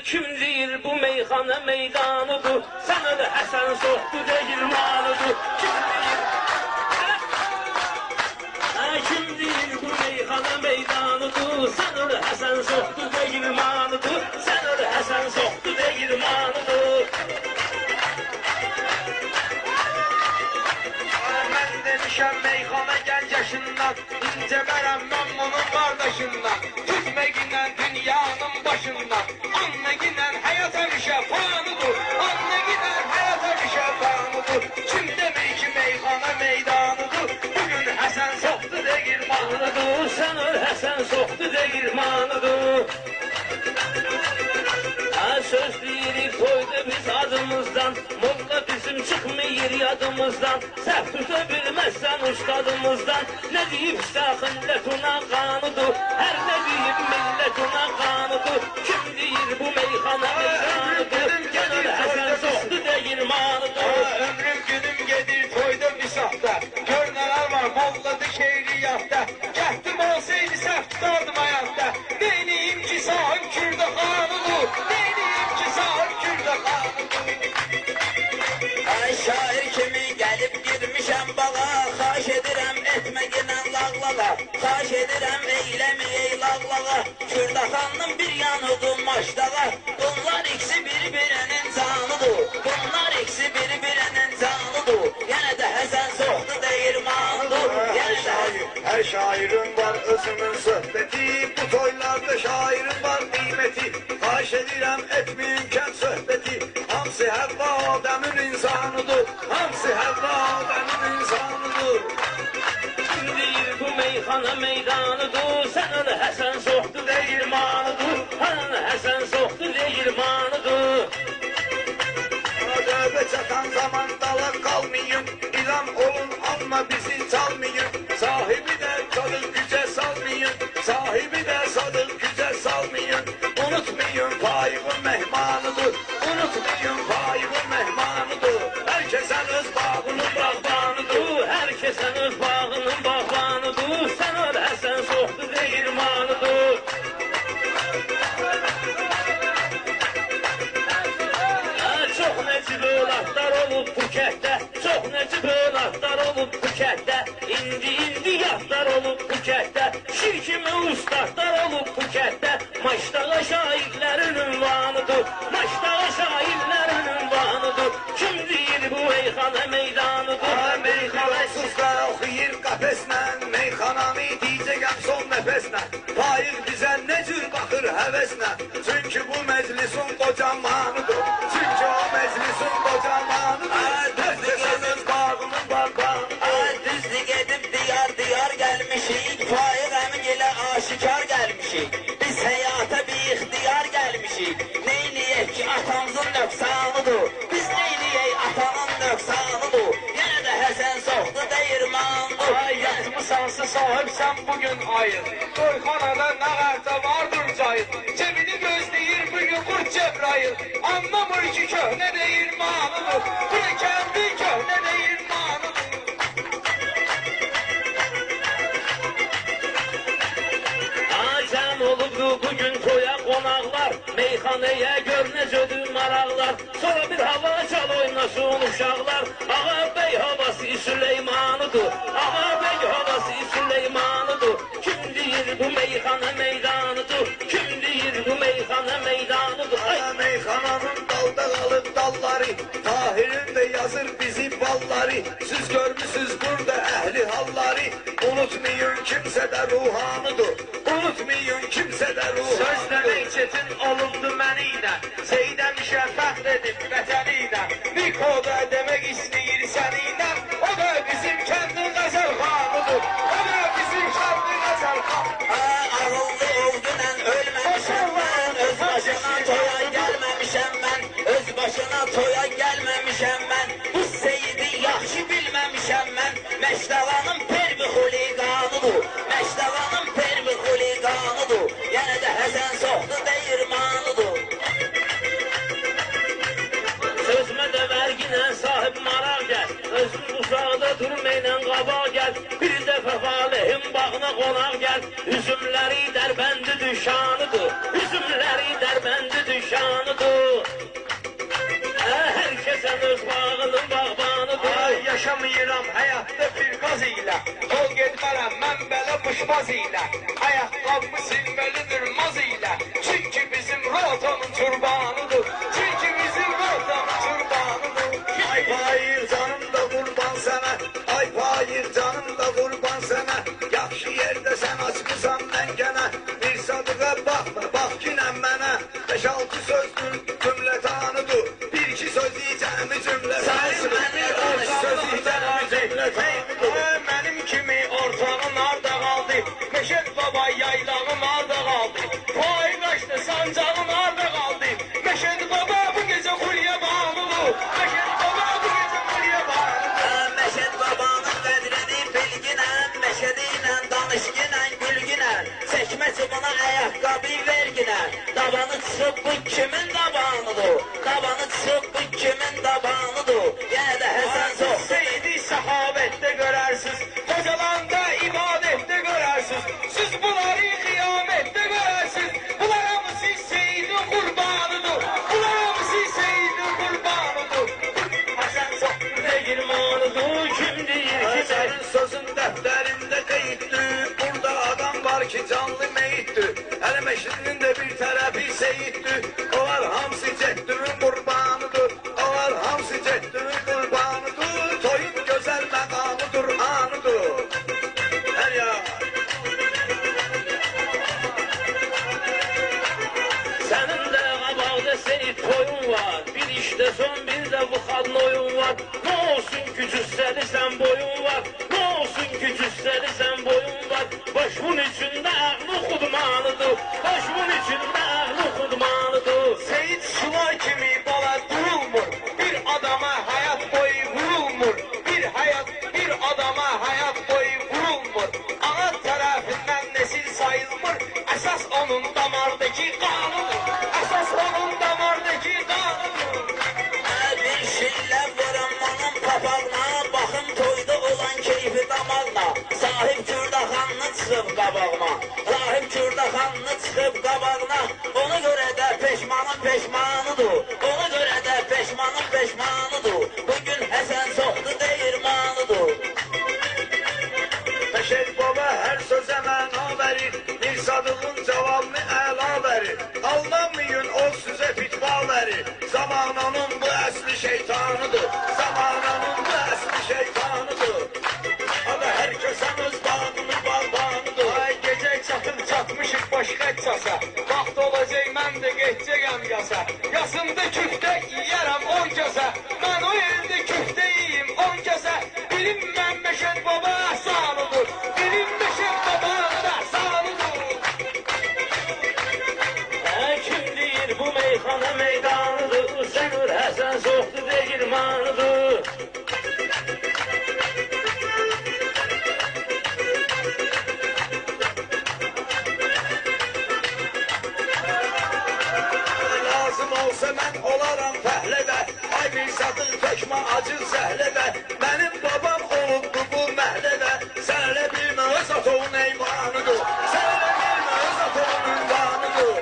Kim deyir bu meyxana meydanıdır, sen öyle Həsən soxdu deyir malıdır. Kim deyir bu meyxana meydanıdır, sen öyle Həsən soxdu deyir malıdır, sen öyle Həsən soxdu deyir malıdır. Mən demişəm meyxana gəl yaşından, incə bərəm mən bunun qardaşından. Tüzməginlə dünyanın başından, anneginlə həyat həmişə fanıdır, anneginlə həyat həmişə fanıdır. Kim demək ki meyxana meydanıdır, bugün Həsən soxdu deyir malıdır, Sen öyle Həsən soxdu deyir malıdır. Söz deyirik toyda biz adımızdan, molla bizim çıkmayır yadımızdan. Səhv tuta bilməzsən ustadımızdan, ne deyibsə xillət ona qanıdır, hər ne deyib millət ona qanıdır. Kim deyir bu meyxana meydanıdır, gəl Həsən soxdu deyir malıdır. Ömrüm günüm gedir toyda misafda, gör nələr var molladı şeiriyyatda. Gəhdim olsaydı səhv tutardım həyatda, neyniyim ki sahib kürdə xanıdır, neyniyim ki sahib kürdə xanıdır. Ay şair kimi gəlib girmişəm bağa, xaş edirəm etməginən lağlağa, xaş edirəm eyləməyək lağlağa. Kürdaxanın bir yanıdır maşdağa, bunlar ikisi bir-birinin canıdır, bunlar ikisi bir-birinin canıdır. Yenə də Həsən soxdu deyir malıdır, yenə də Her şairin var özünün söhbəti, bu toylarda şairin var qiyməti. Xaş edirəm etməyimkən söhbəti, hamısı Həvva Adəmin insanıdır, hamısı Həvva Adəmin insanıdır. Kim deyir bu meyxana meydanıdır, sen öyle Həsən soxdu deyir malıdır, Həsən soxdu deyir malıdır. Dövbə çatan zaman dala qalmayın, ilan olun amma bizi çalmayın. Sahibi də sadıq gücə salmayın, sahibi də sadıq gücə salmayın. Unutmayın payımın mehmanıdır, unutmayın payımın mehmanıdır. Herkesin öz bağının bağbanıdır, Herkesin öz bağının bağbanıdır, sen öyle Həsən soxdu deyir malıdır. Çox nəcib övladlar olub bu kətdə, çox nəcib övladlar olub bu kətdə. İndi yadlar olub bu kətdə, şir kimi ustadlar olub bu kətdə. Maçdağa şairlərin ünvanıdır, maçdağa şairlərin ünvanıdır. Kim deyir bu meyxana meydanıdır? Meyxanasızlar oxuyur qəfeslə, meyxanamı deyəcəkəm son nəfəslə. Payıq bizə nə cür baxır həvəslə, çünki bu məclisin qocamanıdır, çünki o məclisin qocamanıdır. Düzdür bağının bağbanıdır. düzdür gedib diyar gəlmişik, Faiq əmin ilə aşikar gəlmişik. Biz həyata bir ixtiyar gəlmişik, neyləyək ki atamızın nöqsanıdır, biz neyləyək atanın nöqsanıdır. Yenə də Həsən soxdu deyir malıdır. Ay yatmışsansı sahibsən bugün ayır, toyxanada nə qarta vardır cayır. Cebini gözləyir bugün qurt Cebrail, anlamır ki köhnə deyir malıdır, bu kəndi köhnə deyir malıdır. Cəm olubdu bugün toya qonaqlar, meyxanəyə gör necədir maraqlar. Sonra bir hava çal oynasın uşaqlar, Ağa bəy havası Süleymanıdır, Ağa bəy havası Süleymanıdır. Kim deyir bu meyxana meydanıdır, kim deyir bu meyxana meydanıdır? Meyxananın dalda qalıb dalları, Tahirin də yazır bizi balları. Siz görmüsünüz burada əhli halları, unutmayın kimsə də ruhanıdır, unutmayın kimsə də ruhanıdır. Söz demək çetin olubdu məni ilə, Seydəmişə fəxr edib vətəni ilə. Nikoda demək istəyir səni ilə, o da bizim kəndin qəzəl xanıdır, o da bizim kəndin qəzəl xanıdır. Ağıllı ovdunən ölməmişəm mən, öz başına toya gəlməmişəm mən, öz başına toya gəlməmişəm mən. Bu seyidi yaxşı bilməmişəm mən, Məşdavanın pervi xuliqanıdır, Məşdavanın pervi xuliqanıdır. Yenə də Həsən soxdu deyir malıdır. Sözmə də verginə sahib maraq gəl, özün uzaqda durmayla qabağa gəl. Bir dəfə Valehim bağına qonaq gəl, üzümləri dərbəndi düşanıdır, üzümləri şanıdır. Herkesin öz bağının bağbanıdır. Ay yaşamayıram həyatda bir qaz ilə, yol getmərəm mən belə muşbaz ilə, ayaqqabımı silməlidir maz ilə, çünki bizim rotanın turbanıdır, çünki bizim rotanın turbanıdır. Ay payır canım da qurban sənə, ay payır canım da qurban sənə, yaxşı yerdə sən açmısan mən gənə, bir sadıqa baxma, bax ginən mənə, 5-6 sözdür cümlətanıdır, bir iki söz diyeceğimi cümlə sensin. Benim kimi ortağın arda kaldı, Meşet Baba yaylağın arda kaldı, Vay kaçtı sancağın arda kaldı, Meşet Baba bu gece kulye bağlıdır, Meşet Baba bu gece kulye bağlıdır. Meşet babanın qədrini bilginən, Meşediyle danışginən, gülginən, çəkmə çubuna ayaqqabı verginən, dabanı çıxıb bu kimin dabanıdır, dabanı çıxıb bu kimin dabanıdır, yenə də Həsən çox. Seydi sahabette görərsiniz, hocalanda ibadette görərsiniz, siz bunları kıyamette görərsiniz, bunlara mı siz Seyyidin kurbanıdır, bunlara mı siz Seyyidin kurbanıdır. Həsən çox dəyirmanıdır, kim deyir ki Senin sözün defterinde kayıttır, burada adam var ki canlı meyittir, hele meşrinin de bir tarafı seyittir, o var hamsi ceddürün kurbanıdır, o var hamsi ceddürün kurbanıdır, toyun güzel mekamıdır, anıdır. Her ya. Sənin də qabaqda seyit toyun var, bir işdə son bir də bu xadın oyun var. Nə olsun ki cüssəlisən boyun var, nə olsun ki cüssəlisən boyun var. Başımın içində ağlı xudmanıdır, başımın içində ağlı xudmanıdır. Seyit sular kimi bala durulmur, bir adama hayat boyu vurulmur, bir adama hayat boyu vurulmur, ana tarafından nesil sayılmır, esas onun damardaki kanıdır, esas onun damardaki kanıdır. Bir şillə vuram onun papağına, baxım toyda olan keyfi damağına, sahib Kürdaxanını çıxıb qabağıma, sahib Kürdaxanını çıxıb qabağına, ona görə də peşmanın peşmanıdır, ona görə də peşmanın peşmanıdır, bugün Həsən çoxdu deyirmanıdır. Meşet Baba her söze mana verir, bir sadığın cevabını əla verir, anlamayın o size fitva verir, zamananın bu əsli şeytanıdır, zamananın bu əsli şeytanıdır. Ama herkesin öz bağının bağbanıdır. Ay gece çatıb çatmışıq başqa çasa, vaxt olacaq mən də geçəcəyəm yasa, yasında küftə yiyərəm 10 kəsə, mən o evdə küftə yiyim 10 kəsə, bilim mən Meşet Baba əhsanıdır, bilim Meşet Baba əhsanıdır. Kim deyir bu meyxana meydanıdır, Sənur Həsən çoxdu deyirmanıdır. Lazım olsa mən olaram fəhlədə, ay bir satın peşman acı zəhlədə, mənim babam olubdu bu məhlədə, sən elə bilmə öz atovun eyvanıdır, sən elə bilmə öz atovun ünvanıdır,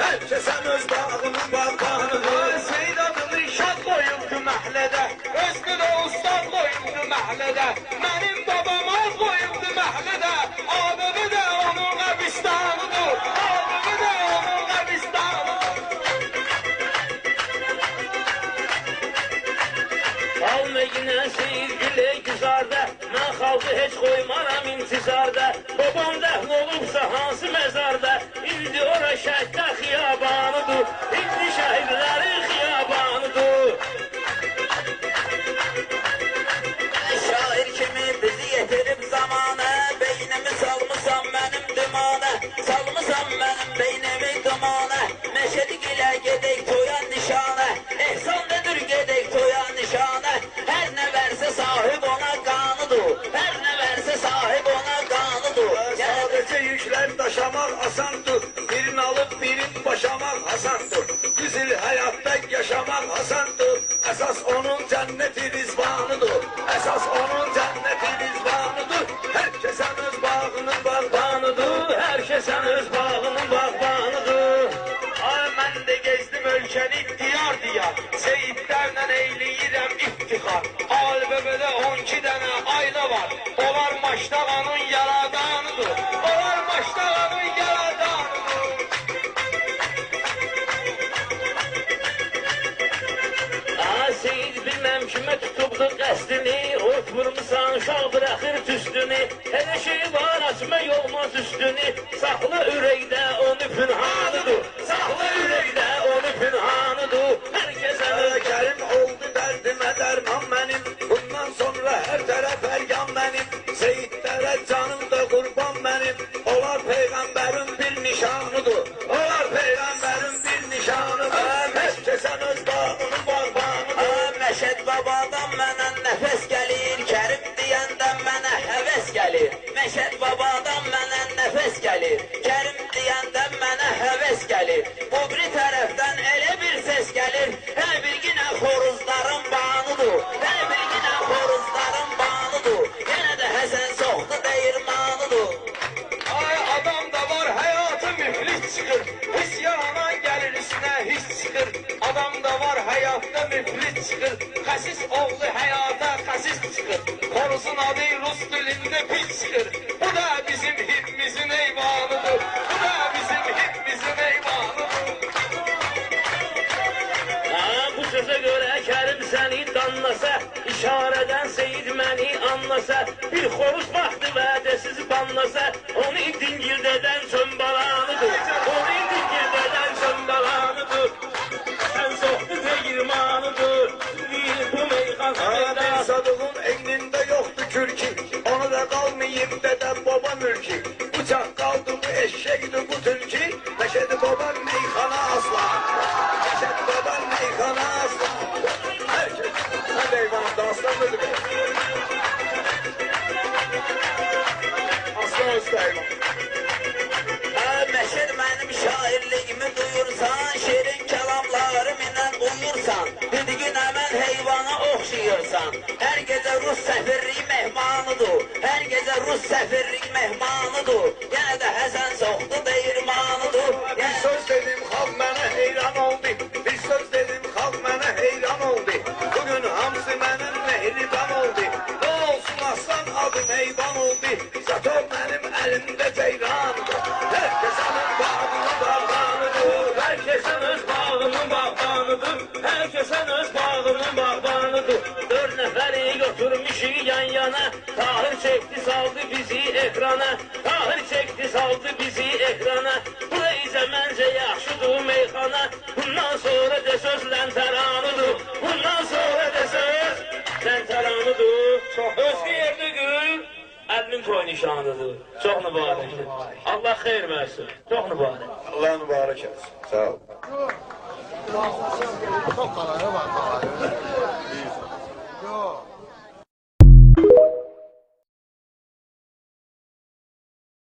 herkesən öz bağının bağbanıdır. Seyid adını şad qoyubdu məhlədə, özünü də ustad qoyubdu məhlədə, mənim babam az qoyubdu məhlədə, adını da onun qəbristanıdır, adını da onun qəbristanıdır. Alməyinə seyir gülə güzarda, mən xalqı heç qoymaram intizarda. Babam dəfn olubsa hansı məzarda, indi ora şəhidlər xiyabanıdır, indi şəhidlərin xiyabanıdır. Şair kimi bizi yetirib zamana, beynimi salmısan mənim dumana, salmısan mənim beynimi dumana, Meşedik ilə gedək toya nişana, ehsandadır gedək toya nişana, hər nə versə sahib ona qanıdır, hər nə versə sahib ona qanıdır. Sadece yükler taşımak asandır, birini alıp birini başamak hasandır, güzel hayatta yaşamak hasandır, esas onun cenneti rizvanıdır, esas onun cenneti rizvanıdır, herkesin öz bağının bağbanıdır, Herkesin öz bağının bağbanıdır. ay mən de tüstünü. Her şey var açmak olmaz üstünü. Saklı ürəkdə onu pünhanıdır. Saklı ürəkdə onu pünhanıdır. Herkese Kerim oldu derdime derman benim. Bundan sonra her taraf eryan benim. Seyitlere canım da kurban benim. Onlar peygamberin bir nişanıdır. Onlar peygamberin bir nişanıdır. Kesen öz bağının bağbanıdır. Məşəd babadan mənə nəfəs gəlir, Kərim deyəndən mənə həvəs gəlir. Məşəd babadan mənə nəfəs gəlir, Kərim deyəndən mənə həvəs gəlir. Bu bir tərəfdən elə bir səs gəlir, hər bir günə xoruzların bağlıdır, hər bir günə xoruzların bağlıdır. Yenə də Həsən soxdu dəyirmanıdır. Ay adam da var hayatı müflis çıkır. His yanan gelir üstüne his çıkır. Adam da var hayatta müflis çıkır. Kasis oğlu hayata kasis çıkır. Korusun adı Rus dilinde pis çıkır. Bu da bizim hipimizin eyvanıdır. Bu da bizim hipimizin eyvanıdır. Bu söze göre Kerim seni danlasa, işareden Seyid məni anlasa, bir xoruz vaxtı vədəsiz banlasa, onu dingildədən çömbalanıdır. Onu dingildədən çömbalanıdır. Sen soxdu tegirmanıdır. Bu meyxanada. Bir sadığın elinde yoktu kürki. Onu da kalmayıp deden baba mülki. Bıçak kaldı bu eşekti bu tülki. Meşedi baban meyhana asla. Meşedi baban meyhana asla. Herkes. Hadi eyvanımda aslan dedi mi? Aslan usta eyvan. Məşəd mənim şairliyimi duyursan, şirin kəlamlarım ilə uyursan, düdgünə mən heyvana oxşayırsan. Hər gecə Rus səfirlik mehmanıdır, hər gecə Rus səfirlik mehmanıdır. Yenə də Həsən soxdu dəyirmanıdır. Bir söz dedim halk mənə heyran oldu. Bir söz dedim halk mənə heyran oldu. Bugün hamısı mənim mehriban oldu. Ne olsun aslan adım heyvan oldu. Zato benim elimde ceyrandır. Herkesin bağını bağlanıdır. Herkesin öz bağının bağbanıdır. Herkesin öz bağının bağbanıdır. Dört nəfəri götürmüşük yan yana. Tahir çekti saldı bizi ekrana. Tahir çekti saldı bizi ekrana. Bu neyse məncə yaxşıdır meyxana. Bundan sonra de söz ləntaranıdır. Bundan sonra de söz ləntaranıdır. Özgü yerli gül. Ədmin koy nişanıdır. Çox mübarəkdir. Allah xeyir versin. Çox mübarək. Allah mübarek olsun. Sağ ol. Çok kolay, bak kolay.